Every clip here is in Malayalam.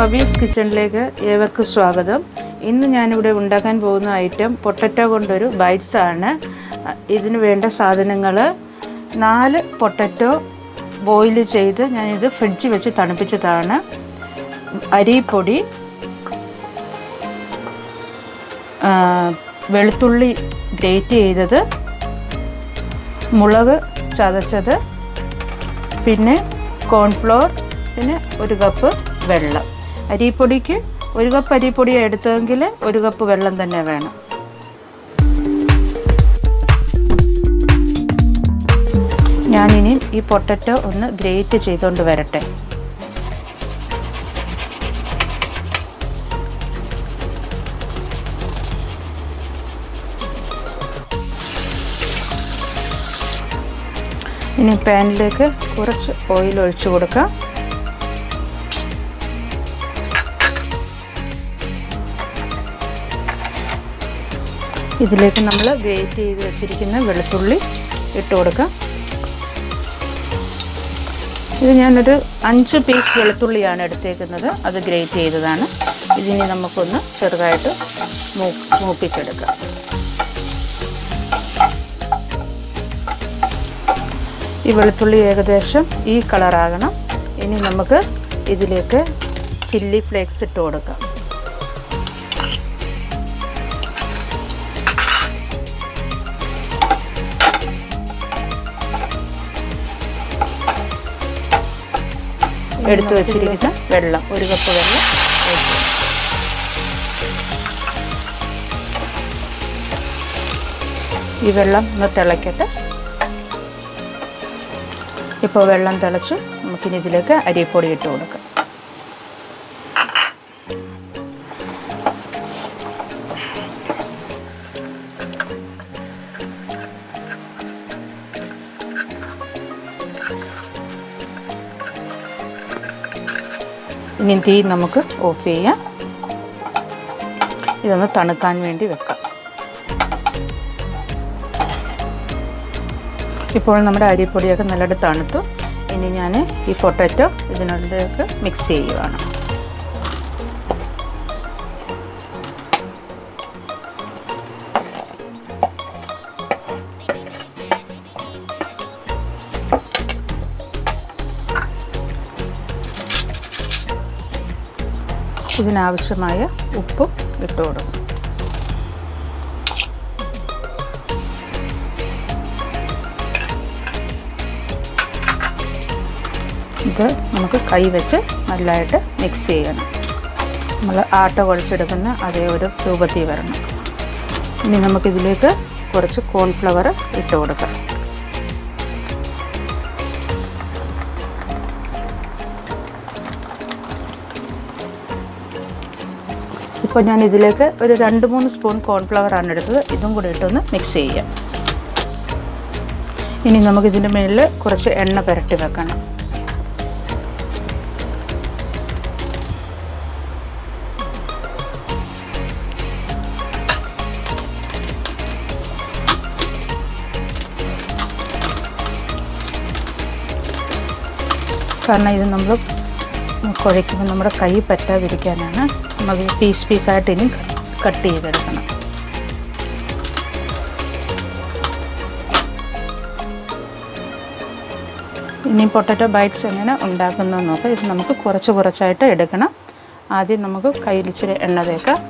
പവീസ് കിച്ചണിലേക്ക് ഏവർക്കും സ്വാഗതം. ഇന്ന് ഞാനിവിടെ ഉണ്ടാക്കാൻ പോകുന്ന ഐറ്റം പൊട്ടറ്റോ കൊണ്ടൊരു ബൈറ്റ്സ് ആണ്. ഇതിന് വേണ്ട സാധനങ്ങൾ 4 പൊട്ടറ്റോ ബോയിൽ ചെയ്ത് ഞാനിത് ഫ്രിഡ്ജിൽ വെച്ച് തണുപ്പിച്ചതാണ്. അരിപ്പൊടി, വെളുത്തുള്ളി ഗ്രേറ്റ് ചെയ്തത്, മുളക് ചതച്ചത്, പിന്നെ കോൺഫ്ലോർ, പിന്നെ 1 കപ്പ് വെള്ളം. അരിപ്പൊടിക്ക് 1 കപ്പ് അരിപ്പൊടി എടുത്തെങ്കിൽ 1 കപ്പ് വെള്ളം തന്നെ വേണം. ഞാനിനി ഈ പൊട്ടറ്റോ ഒന്ന് ഗ്രേറ്റ് ചെയ്തുകൊണ്ട് വരട്ടെ. ഇനി പാനിലേക്ക് കുറച്ച് ഓയിൽ ഒഴിച്ചു കൊടുക്കാം. ഇതിലേക്ക് നമ്മൾ ഗ്രേറ്റ് ചെയ്ത് വെച്ചിരിക്കുന്ന വെളുത്തുള്ളി ഇട്ട് കൊടുക്കാം. ഇത് ഞാനൊരു 5 പീസ് വെളുത്തുള്ളിയാണ് എടുത്തേക്കുന്നത്. അത് ഗ്രേറ്റ് ചെയ്തതാണ്. ഇതിനി നമുക്കൊന്ന് ചെറുതായിട്ട് മൂപ്പിച്ചെടുക്കാം. ഈ വെളുത്തുള്ളി ഏകദേശം ഈ കളറാകണം. ഇനി നമുക്ക് ഇതിലേക്ക് ചില്ലി ഫ്ലേക്സ് ഇട്ട് കൊടുക്കാം. എടുത്തു വച്ചിരിക്കുന്ന വെള്ളം, 1 കപ്പ് വെള്ളം ഒഴിച്ചു. ഈ വെള്ളം ഒന്ന് തിളയ്ക്കട്ടെ. ഇപ്പോൾ വെള്ളം തിളച്ച് നമുക്കിനി ഇതിലേക്ക് അരിപ്പൊടി ഇട്ട് കൊടുക്കാം. ഇനി തീ നമുക്ക് ഓഫ് ചെയ്യാം. ഇതൊന്ന് തണുക്കാൻ വേണ്ടി വെക്കാം. ഇപ്പോൾ നമ്മുടെ അരിപ്പൊടിയൊക്കെ നല്ലതായിട്ട് തണുത്തു. ഇനി ഞാൻ ഈ പൊട്ടറ്റോ ഇതിനകത്തേക്ക് മിക്സ് ചെയ്യുകയാണ്. ഇതിനാവശ്യമായ ഉപ്പും ഇട്ട് കൊടുക്കും. ഇത് നമുക്ക് കൈ വെച്ച് നല്ലതായിട്ട് മിക്സ് ചെയ്യണം. നമ്മൾ ആട്ട കുഴച്ചെടുക്കുന്ന അതേ ഒരു രൂപത്തിൽ വരണം. ഇനി നമുക്കിതിലേക്ക് കുറച്ച് കോൺഫ്ലവർ ഇട്ട് കൊടുക്കാം. ഇപ്പോൾ ഞാൻ ഇതിലേക്ക് ഒരു 2-3 സ്പൂൺ കോൺഫ്ലവറാണ് എടുത്തത്. ഇതും കൂടി ഇട്ടൊന്ന് മിക്സ് ചെയ്യാം. ഇനി നമുക്കിതിൻ്റെ മേലിൽ കുറച്ച് എണ്ണ പുരട്ടി വെക്കണം. കാരണം ഇത് നമ്മൾ കുഴയ്ക്കുമ്പോൾ നമ്മുടെ കൈ പറ്റാതിരിക്കാനാണ്. നമുക്ക് പീസായിട്ട് ഇനി കട്ട് ചെയ്തെടുക്കണം. ഇനി പൊട്ടറ്റോ ബൈറ്റ്സ് എങ്ങനെ ഉണ്ടാക്കുന്നതെന്ന് നോക്കാം. ഇത് നമുക്ക് കുറച്ചായിട്ട് എടുക്കണം. ആദ്യം നമുക്ക് കയ്യിൽ ഇച്ചിരി എണ്ണ തേക്കാം.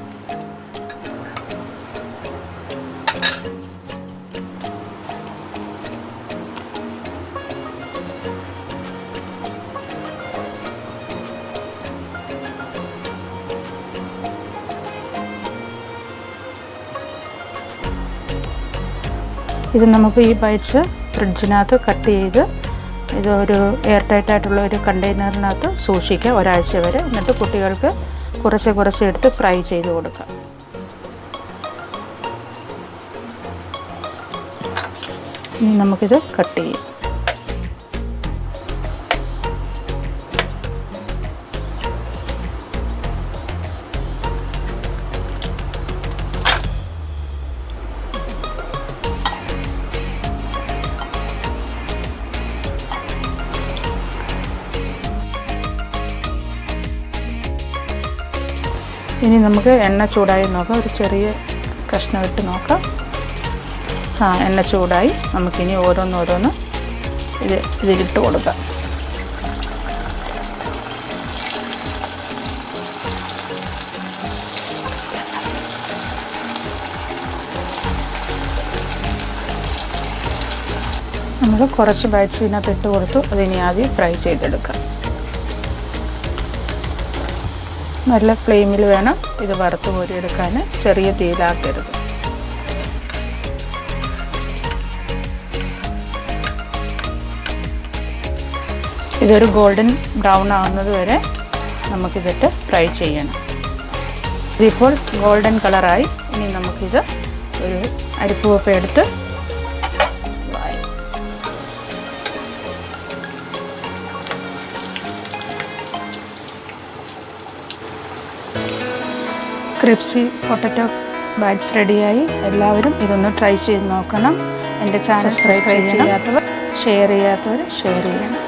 ഇത് നമുക്ക് ഈ ബൈറ്റ്സ് ഫ്രിഡ്ജിനകത്ത് കട്ട് ചെയ്ത് ഇതൊരു എയർ ടൈറ്റായിട്ടുള്ള ഒരു കണ്ടെയ്നറിനകത്ത് സൂക്ഷിക്കുക ഒരാഴ്ച വരെ. എന്നിട്ട് കുട്ടികൾക്ക് കുറച്ച് എടുത്ത് ഫ്രൈ ചെയ്ത് കൊടുക്കാം. ഇനി നമുക്കിത് കട്ട് ചെയ്യാം. ഇനി നമുക്ക് എണ്ണ ചൂടായി നോക്കാം. ഒരു ചെറിയ കഷ്ണം ഇട്ട് നോക്കാം. എണ്ണ ചൂടായി. നമുക്കിനി ഓരോന്നോരോന്ന് ഇതിലിട്ട് കൊടുക്കാം. നമ്മൾ കുറച്ച് ബൈറ്റ്സ് ഇതിനകത്ത് ഇട്ട് കൊടുത്തു. അതിനി ആദ്യം ഫ്രൈ ചെയ്തെടുക്കാം. നല്ല ഫ്ലെയിമിൽ വേണം ഇത് വറുത്ത് കോരിയെടുക്കാൻ. ചെറിയ തീയിലാക്കരുത്. ഇതൊരു ഗോൾഡൻ ബ്രൗൺ ആവുന്നത് വരെ നമുക്കിതിട്ട് ഫ്രൈ ചെയ്യണം. ഇതിപ്പോൾ ഗോൾഡൻ കളറായി. ഇനി നമുക്കിത് ഒരു അരിപ്പൂവപ്പ എടുത്ത് ക്രിപ്സി പൊട്ടറ്റോ ബൈറ്റ്സ് റെഡിയായി. എല്ലാവരും ഇതൊന്ന് ട്രൈ ചെയ്ത് നോക്കണം. എൻ്റെ ചാനൽ സബ്സ്ക്രൈബ് ചെയ്യാത്തവർ, ഷെയർ ചെയ്യാത്തവർ ഷെയർ ചെയ്യണം.